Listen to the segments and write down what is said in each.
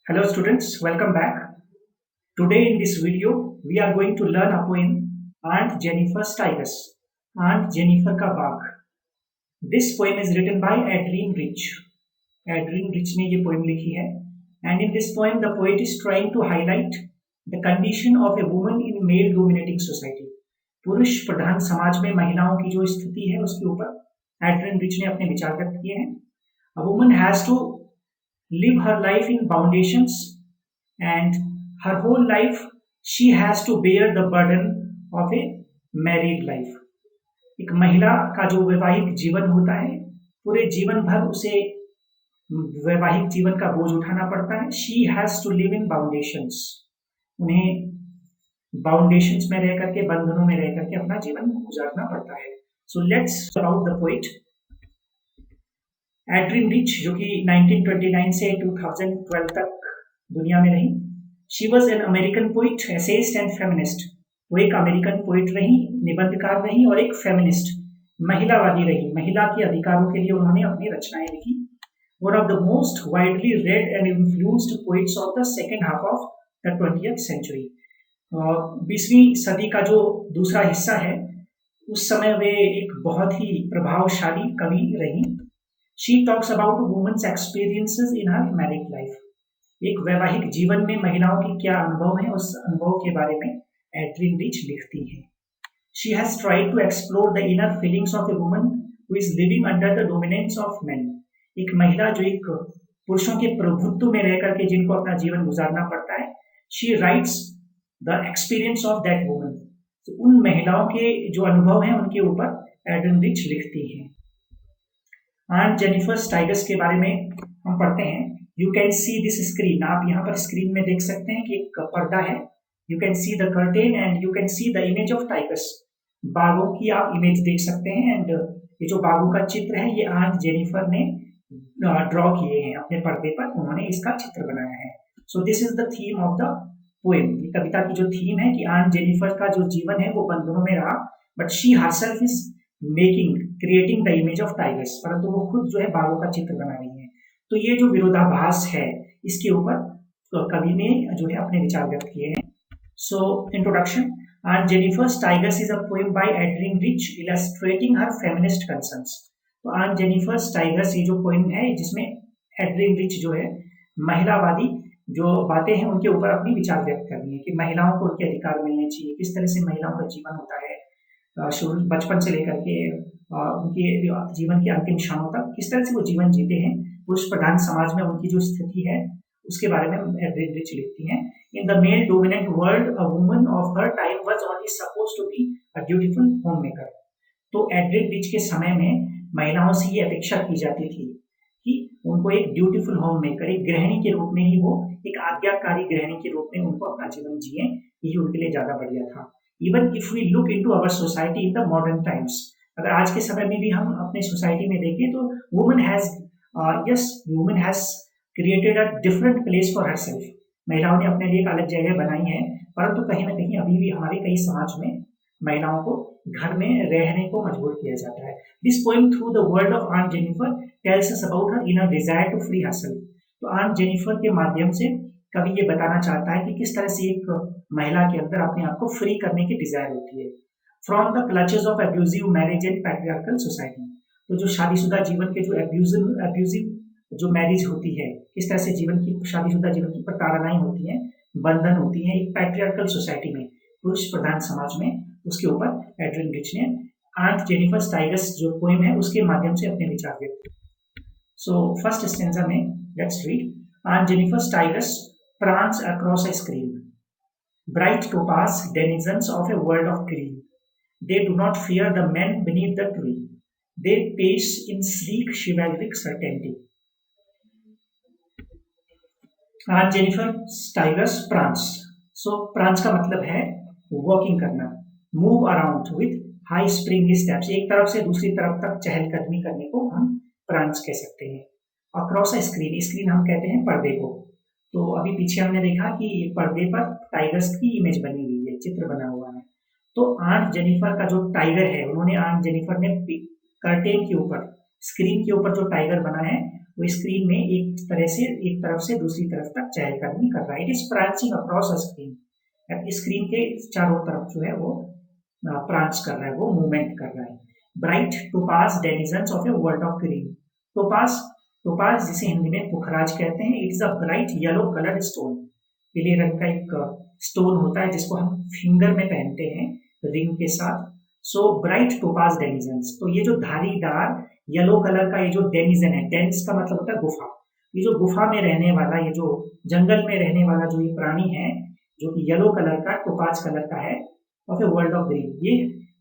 Hello students, welcome back. Today in this video, we are going to learn a poem Aunt Jennifer's Tigers, Aunt Jennifer का बाग. This poem is written by Adrienne Rich. Adrienne Rich ने ये poem लिखी है and in this poem the poet is trying to highlight the condition of a woman in male dominating society. पुरुष प्रधान समाज में महिलाओं की जो स्थिति है उसके ऊपर Adrienne Rich ने अपने विचार व्यक्त किए हैं. A woman has to live her life in foundations and her whole life she has to bear the burden of a married life. एक महिला का जो वैवाहिक जीवन होता है पूरे जीवन भर उसे वैवाहिक जीवन का बोझ उठाना पड़ता है. She has to live in foundations. उन्हें बाउंडेशंस में रह करके बंधनों में रह करके अपना जीवन गुजारना पड़ता है. So let's about the poet. Adrian rich जो कि 1929 से 2012 तक दुनिया में रही. She was an American poet, essayist and feminist. वो एक अमेरिकन पोइट रही, निबंधकार रही और एक फेमिनिस्ट महिलावादी रही. महिला के अधिकारों के लिए उन्होंने अपनी रचनाएं लिखी. One of the most widely read and influenced poets of the second half of the 20th century. 20वीं सदी का जो दूसरा हिस्सा है उस समय वे एक बहुत ही प्रभावशाली कवि रही. She talks about women's experiences in her married life. एक वैवाहिक जीवन में महिलाओं की क्या अनुभव है उस अनुभव के बारे में एड्रिन रिच लिखती है. She has tried to explore the inner feelings of a woman who is living under the dominance of men. एक महिला जो एक पुरुषों के प्रभुत्व में रह करके जिनको अपना जीवन गुजारना पड़ता है. She writes the experience of that woman. तो उन महिलाओं के जो अनुभव हैं उनके ऊपर एड्रिन रिच लिखती है. आंट जेनिफर टाइगर्स के बारे में हम पढ़ते हैं. You can see this screen. आप यहाँ पर स्क्रीन में देख सकते हैं कि एक पर्दा है. You can see the curtain and you can see the image of tigers. बाघों की आप इमेज देख सकते हैं एंड ये जो बाघों का चित्र है ये आंट जेनिफर ने ड्रॉ किए हैं अपने पर्दे पर. उन्होंने इसका चित्र बनाया है. So this is the theme of the poem. कविता की जो थीम है कि आंट जेनिफर का जो जीवन है वो बंधनों में रहा but she herself is creating the image of tigers. परंतु वो खुद जो है बाघों का चित्र बना रही है. तो ये जो विरोधाभास है इसके ऊपर कवि ने जो है अपने विचार व्यक्त किए हैं. So introduction. Aunt Jennifer's tigers is a poem by Adrienne Rich illustrating her feminist concerns. तो आंट जेनिफर्स टाइगर्स ये जो पोएम है जिसमें एड्रिन रिच जो है महिलावादी जो बातें हैं उनके ऊपर अपनी विचार व्यक्त कर रही है कि महिलाओं को उनके अधिकार मिलने चाहिए, किस तरह से महिलाओं का जीवन होता है शुरू बचपन से लेकर के उनके जीवन के अंतिम क्षणों तक किस तरह से वो जीवन जीते हैं. पुरुष प्रधान समाज में उनकी जो स्थिति है उसके बारे में एड्रिन रिच लिखती हैं. In the male dominant world a woman of her time was only supposed to be a dutiful home maker. तो एड्रिन रिच के समय में महिलाओं से ये अपेक्षा की जाती थी कि उनको एक ड्यूटीफुल होम मेकर, एक गृहिणी के रूप में ही वो एक आज्ञाकारी गृहिणी के रूप में उनको अपना जीवन जिए, यही उनके लिए ज्यादा बढ़िया था. Even if we look into our society in the modern times, अगर आज के समय में भी हम अपने सोसाइटी में देखें तो woman has created a different place for herself. महिलाओं ने अपने लिए एक अलग जगह बनाई है परंतु कहीं ना कहीं अभी भी हमारे कई समाज में महिलाओं को घर में रहने को मजबूर किया जाता है. This poem through the world of Aunt Jennifer tells us about her inner desire to free herself. तो Aunt Jennifer के माध्यम से कवि ये बताना चाहता है कि किस तरह से एक महिला के अंदर अपने आप को फ्री करने की डिजायर होती है. From the clutches of abusive marriage and patriarchal society. तो जो शादीशुदा जीवन के जो एब्यूजिव जो मैरिज होती है, किस तरह से जीवन की शादीशुदा जीवन की प्रताड़नाएं होती हैं, बंधन होती हैं एक पैट्रियार्कल सोसाइटी में, पुरुष प्रधान समाज में, उसके ऊपर एड्रिन रिच ने आंट जेनिफर टाइगर्स जो पोएम है उसके माध्यम से अपने विचार व्यक्त. सो फर्स्ट स्टेंजा में let's read. Aunt Jennifer tigers prance across a screen, bright topaz denizens of a world of green. They do not fear the men beneath the tree. They pace in sleek chivalric certainty. Aunt Jennifer tigers prance. So prance का मतलब है walking करना, move around with high springy steps. एक तरफ से दूसरी तरफ तक चहलकदमी करने को हम prance कह सकते हैं. Across a screen, स्क्रीन हम कहते हैं पर्दे को. तो अभी पीछे हमने देखा कि पर्दे पर टाइगर्स की इमेज बनी हुई है, चित्र बना हुआ है. तो आंट जेनिफर का जो टाइगर है, उन्होंने आंट जेनिफर ने कर्टेन के ऊपर, स्क्रीन के ऊपर जो टाइगर बना है वो स्क्रीन में एक तरफ से दूसरी तरफ तक चहलकदमी कर रहा है। It is prancing across a screen, screen के चारों तरफ जो है वो प्रांच कर रहा है, वो मूवमेंट कर रहा है। Bright topaz denizens of a world of green. Topaz topaz जिसे हिंदी में पुखराज कहते हैं, it is a bright yellow coloured stone. पीले रंग का एक स्टोन होता है जिसको हम फिंगर में पहनते हैं रिंग के साथ। सो ब्राइट टोपाज डेनिजन्स, तो ये जो धारीदार येलो कलर का ये जो डेनिजन है, डेंस का मतलब होता है गुफा, ये जो गुफा में रहने वाला, ये जो जंगल में रहने वाला जो ये प्राणी है जो कि येलो कलर का टोपाज कलर का है, of a world of green, ये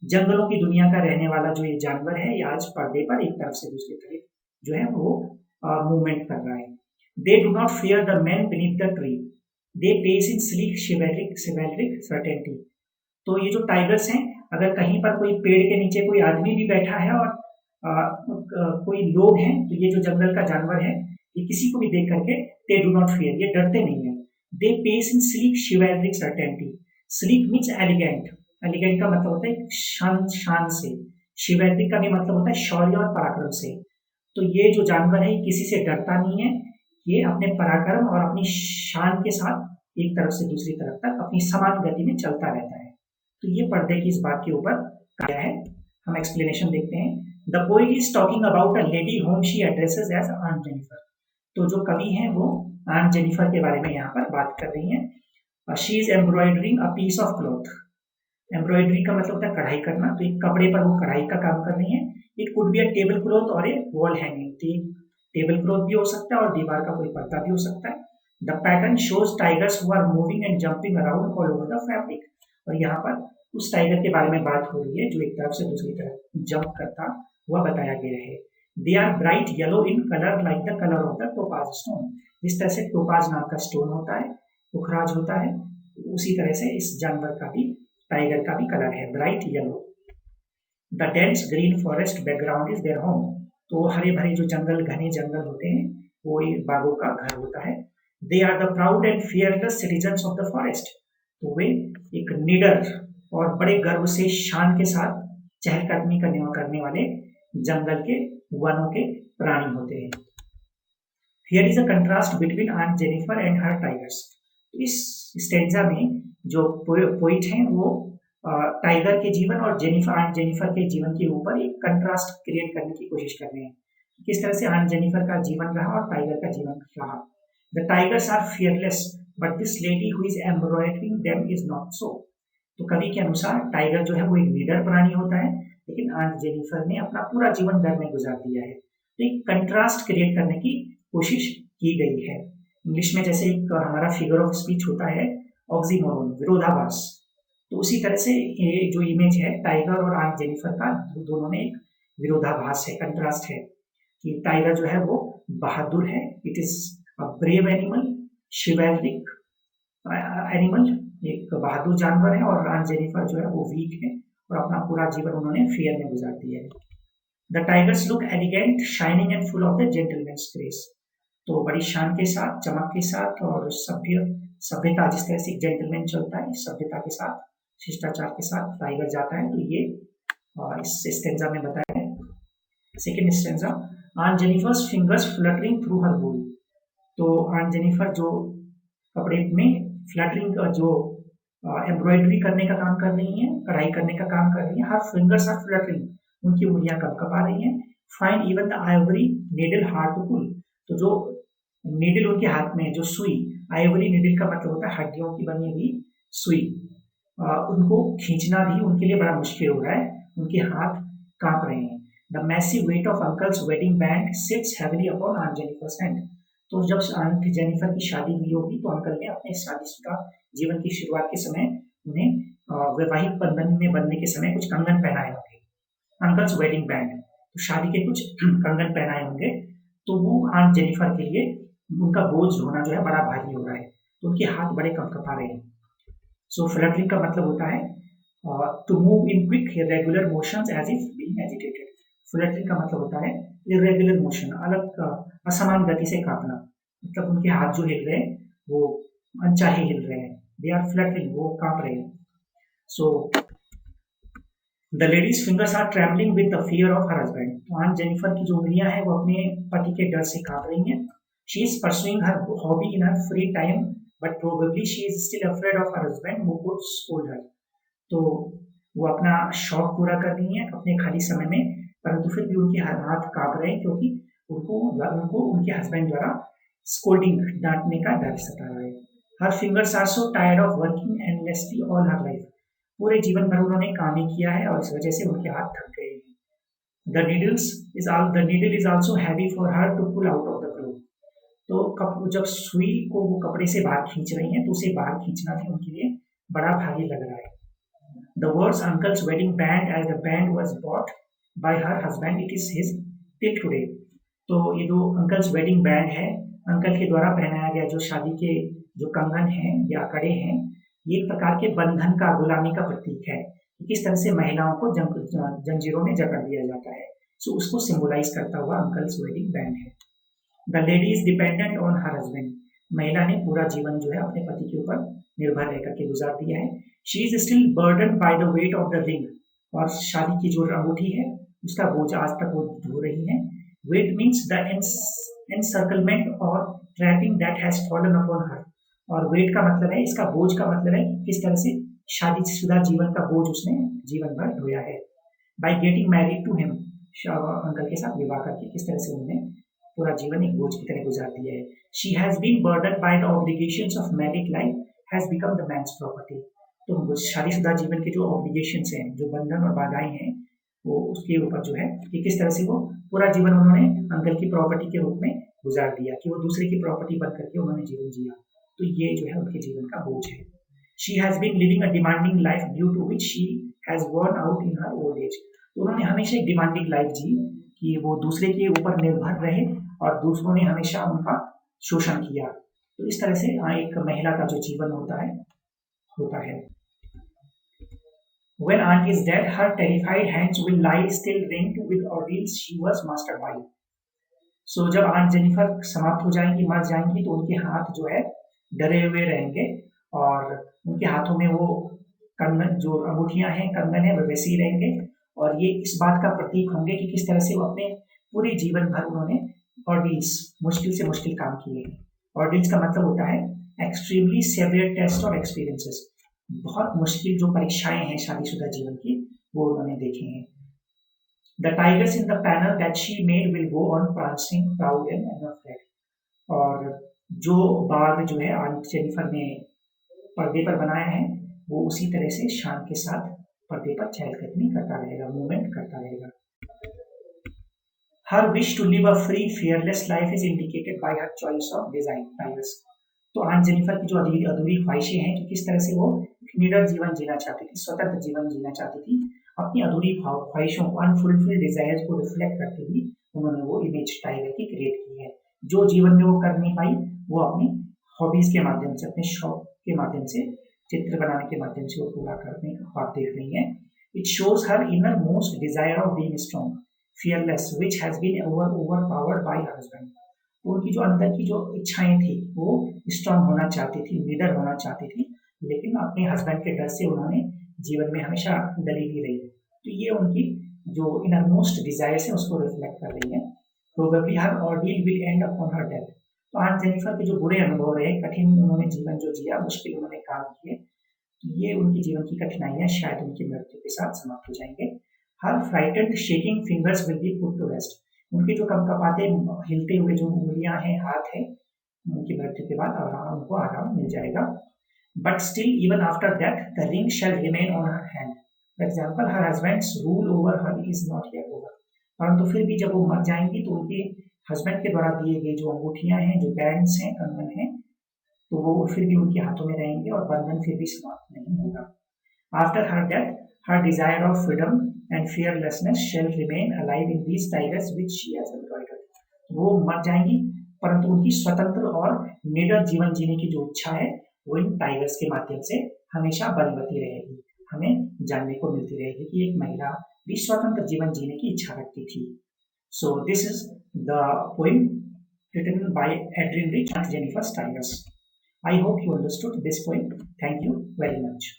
जंगलों की दुनिया का रहने वाला जो ये जानवर है, ये आज पर्दे पर एक तरफ से दूसरी तरफ जो है वो मूवमेंट कर रहा है। They do not fear the man beneath the tree, they pace in sleek chivalric certainty. तो ये जो टाइगर्स हैं, अगर कहीं पर कोई पेड़ के नीचे कोई आदमी भी बैठा है और कोई लोग हैं, तो ये जो जंगल का जानवर है ये किसी को भी देख करके दे डू नॉट फियर, ये डरते नहीं है। They pace in sleek chivalric certainty. Sleek means elegant, elegant का मतलब होता है शान से, शिवैलरिक का भी मतलब होता है शौर्य और पराक्रम से। तो ये जो जानवर है किसी से डरता नहीं है, ये अपने पराक्रम और अपनी शान के साथ एक तरफ से दूसरी तरफ तक अपनी समान गति में चलता रहता है। तो ये पर्दे की इस बात के ऊपर क्या है, हम एक्सप्लेनेशन देखते हैं। The poet is talking about a lady home she addresses as Aunt Jennifer. तो जो कवि हैं वो आंट जेनिफर के बारे में यहाँ पर बात कर रही हैं। She is embroidering a piece of cloth. Embroidery का मतलब होता है कढ़ाई करना, तो एक कपड़े पर वो कढ़ाई का काम कर रही है। It could be a table cloth और ए वॉल हैंगिंग, टेबल क्लॉथ भी हो सकता है और दीवार का कोई पर्दा भी हो सकता है। The pattern shows tigers who are moving and jumping around all over the fabric. और यहाँ पर उस टाइगर के बारे में बात हो रही है जो एक तरफ से दूसरी तरफ जंप करता हुआ बताया गया है। They are bright yellow in colour like the colour of the topaz stone. जिस तरह से टोपाज नाम का स्टोन होता है, पुखराज होता है, उसी तरह से इस जानवर का भी, टाइगर का भी कलर है bright yellow. The dense green forest background is their home. तो हरे भरे जो जंगल, घने जंगल होते हैं, वो बागों का घर होता है। They are the proud and fearless citizens of the forest. तो वे एक निडर और बड़े गर्व से शान के साथ चहलकदमी करने वाले जंगल के वनों के प्राणी होते हैं। Here is a contrast between aunt Jennifer and her tigers. इस स्टेंजा में जो पोइट हैं वो टाइगर के जीवन और आंट जेनिफर के जीवन के ऊपर एक कंट्रास्ट क्रिएट करने की कोशिश कर रहे हैं। किस तरह से आंट जेनिफर का जीवन रहा और टाइगर का जीवन रहा। The tigers are fearless but this lady who is embroidering them is not so. तो कवि के अनुसार टाइगर जो है वो एक निडर प्राणी होता है, लेकिन आंट जेनिफर ने अपना पूरा जीवन डर में गुजार दिया है। तो एक कंट्रास्ट क्रिएट करने की कोशिश की गई है। इंग्लिश में जैसे एक हमारा फिगर ऑफ स्पीच होता है ऑक्सीमोरोन, विरोधाभास, तो उसी तरह से ये जो इमेज है टाइगर और आंट जेनिफर का, दोनों में एक विरोधाभास है, कंट्रास्ट है कि टाइगर जो है वो बहादुर है, it is a brave animal, शिवैलरिक animal, एक बहादुर जानवर है, और आंट जेनिफर जो है वो वीक है और अपना पूरा जीवन उन्होंने फियर में गुजार दिया है। The tigers look elegant, shining and full of the gentleman's grace. तो बड़ी शान के साथ, चमक के साथ और सभ्यता, जिस तरह से जेंटलमैन चलता है सभ्यता के साथ, शिष्टाचार के साथ टाइगर जाता है, तो ये इस स्टेंजा में बताया है। Second stanza, aunt Jennifer's fingers fluttering through her wool. तो आंट जेनिफर जो कपड़े में फ्लटरिंग जो एम्ब्रॉयडरी करने का काम कर रही है, कढ़ाई करने का काम कर रही है, हर फिंगर्स आर फ्लटरिंग, उनकी उंगलियां कपकपा रही हैं। Find even the ivory needle hard to pull. तो जो नीडल उनके हाथ में, जो सुई, आइवरी नीडल का मतलब होता है हड्डियों की बनी हुई सुई, उनको खींचना भी उनके लिए बड़ा मुश्किल हो रहा है, उनके हाथ कांप रहे हैं। The massive weight of uncle's wedding band sits heavily upon aunt Jennifer's hand. तो जब आंट जेनिफर की शादी हुई होगी तो अंकल ने अपने शादीशुदा जीवन की शुरुआत के समय उन्हें वैवाहिक बंधन में बनने के समय कुछ कंगन पहनाए होंगे, अंकल्स वेडिंग बैंड, तो शादी के कुछ कंगन पहनाए होंगे, तो वो आंट जेनिफर के लिए उनका बोझ ढोना जो है बड़ा भारी हो रहा है, तो उनके हाथ बड़े कपकपा रहे हैं। सो फ्लटरिंग का मतलब होता है to move in quick irregular motions as if being agitated. Fluttering का मतलब होता है इरेगुलर मोशन, अलग असमान गति से कांपना, मतलब उनके हाथ जो हिल रहे हैं वो अनचाहे हिल रहे हैं, दे आर फ्लटरिंग, वो कांप रहे हैं। So the lady's fingers are travelling with the fear of her husband. तो आंट जेनिफर की जो उंगलियां हैं वो अपने पति के डर से कांप रही हैं। She is pursuing her hobby in her free time but probably she is still afraid of her husband who could scold her. तो वो अपना शौक पूरा कर रही हैं अपने खाली समय में, परंतु फिर भी उनके हाथ कांप रहे हैं क्योंकि उनको उनको उनके हस्बैंड द्वारा स्कोल्डिंग डांटने का डर सता रहा है। Her fingers are so tired of working endlessly all her life. पूरे जीवन भर उन्होंने काम ही किया है और इस वजह से उनके हाथ थक गए हैं। The needle is also heavy for her to pull out of the cloth. तो जब सुई को वो कपड़े से बाहर खींच रही हैं तो उसे बाहर खींचना भी उनके लिए बड़ा भारी लग रहा है। The words uncle's wedding band as the band was bought by her husband, it is his till today। तो ये जो अंकल्स वेडिंग बैंड है, अंकल के द्वारा पहनाया गया जो शादी के जो कंगन हैं या कड़े हैं, ये एक प्रकार के बंधन का, गुलामी का प्रतीक है कि किस तरह से महिलाओं को जंजीरों में जकड़ दिया जाता है। सो उसको सिंबलाइज करता हुआ अंकल्स वेडिंग बैंड है। The lady is dependent on her husband. महिला ने पूरा जीवन जो है अपने पति के ऊपर निर्भर रह करके गुजार दिया है। She is still burden by the weight of the ring. और शादी की जो अंगूठी है उसका बोझ आज तक वो ढो रही है। वेट मीन्स द एनसर्कलमेंट और trapping that has fallen upon her. और वेट का मतलब है, इसका बोझ का मतलब है किस तरह से शादीशुदा जीवन का बोझ उसने जीवन भर ढोया है। By getting married to him, uncle के साथ विवाह करके किस तरह से उन्होंने पूरा जीवन एक बोझ की तरह गुजार दिया है। She has been burden by the obligations of married life has become the man's property. तो शादीशुदा जीवन के जो ऑब्लिगेशंस हैं, जो बंधन और बाधाएं हैं, वो उसके ऊपर जो है कि किस तरह से वो पूरा जीवन उन्होंने अंकल की प्रॉपर्टी के रूप में गुजार दिया, कि वो दूसरे की प्रॉपर्टी बन करके उन्होंने जीवन जिया। तो ये जो है उनके जीवन का बोझ है। She has been living a demanding life due to which she has worn out in her old age. तो उन्होंने हमेशा एक डिमांडिंग लाइफ जी कि वो दूसरे के ऊपर निर्भर रहे और दूसरों ने हमेशा उनका शोषण किया। तो इस तरह से एक महिला का जो जीवन होता है। When aunt is dead, her terrified hands will lie still ringed with ordeals she was mastered by। सो जब आंट जेनिफर समाप्त हो जाएंगी, मर जाएंगी, तो उनके हाथ जो है डरे हुए रहेंगे और उनके हाथों में वो कंगन, जो अंगूठियां हैं, कंगन है, वो वैसे ही रहेंगे। और ये इस बात का प्रतीक होंगे कि किस तरह से वो अपने पूरे जीवन भर उन्होंने ऑर्डिल्स, मुश्किल से मुश्किल काम किए हैं। ऑर्डिल्स का मतलब होता है एक्सट्रीमली सेवियर टेस्ट और एक्सपीरियंसेस। बहुत मुश्किल जो परीक्षाएं हैं शादीशुदा जीवन की, वो उन्होंने देखे हैं। The tigers in the panel that she made will go on prancing proud and unafraid। और जो बाग जो है आंट जेनिफर ने पर्दे पर बनाया है, वो उसी तरह से शान के साथ पर्दे पर चहलकदमी करता रहेगा, मूवमेंट करता रहेगा। Her wish to live a free fearless life is indicated by her choice of design tigers. तो आंट जेनिफर की जो अधूरी ख्वाहिशें हैं कि किस तरह से वो निडर जीवन जीना चाहती थी, स्वतंत्र जीवन जीना चाहती थी, अपनी अधूरी ख्वाहिशों को, अनफुलफिल्ड डिजायर्स को रिफ्लेक्ट करते हुए उन्होंने वो इमेज टाइगर की क्रिएट की है। जो जीवन में वो कर नहीं पाई, वो अपनी हॉबीज के माध्यम से, अपने शौक के माध्यम से, चित्र बनाने के माध्यम से वो पूरा करने का ख्वाब देख रही है। It shows her inner most desire of being strong fearless which has been overpowered by her husband। उनकी जो अंदर की जो इच्छाएं थी, वो स्ट्रांग होना चाहती थी, लीडर होना चाहती थी, लेकिन अपने हस्बैंड के डर से उन्होंने जीवन में हमेशा दलीली रही। तो ये उनकी जो इनर मोस्ट डिजायर्स है उसको रिफ्लेक्ट कर रही है। Probably her ordeal will end upon her death. तो आंट जेनिफर के जो बुरे अनुभव रहे, कठिन उन्होंने जीवन जो जिया, मुश्किल उन्होंने काम किए, तो ये उनकी जीवन की कठिनाइयां शायद उनकी मृत्यु के साथ समाप्त हो जाएंगे। Her frightened shaking fingers will be put to rest. उनके जो कपकपाते हिलते हुए जो उंगलियां हैं, हाथ है, उनकी मृत्यु के बाद उनको आराम मिल जाएगा। But still even after that the ring shall remain on her hand. For example her husband's rule over her is not yet over. परंतु फिर भी जब वो मर जाएंगी तो उनके हस्बैंड के द्वारा दिए गए जो अंगूठियां हैं, जो बैंड्स हैं, कंगन हैं, तो वो फिर भी उनके हाथों में रहेंगे और बंधन फिर भी समाप्त नहीं होगा। After her death her desire of freedom and fearlessness shall remain alive in these tigers which she has embroidered। वो मर जाएंगी, परंतु उनकी स्वतंत्र और निडर जीवन जीने की जो इच्छा है, वो इन टाइगर्स के माध्यम से हमेशा बलवती रहेगी। हमें जानने को मिलती रहेगी कि एक महिला भी स्वतंत्र जीवन जीने की इच्छा रखती थी। सो this is the poem written by Adrienne Rich and Jennifer Tigers। I hope you understood this poem. Thank you very much।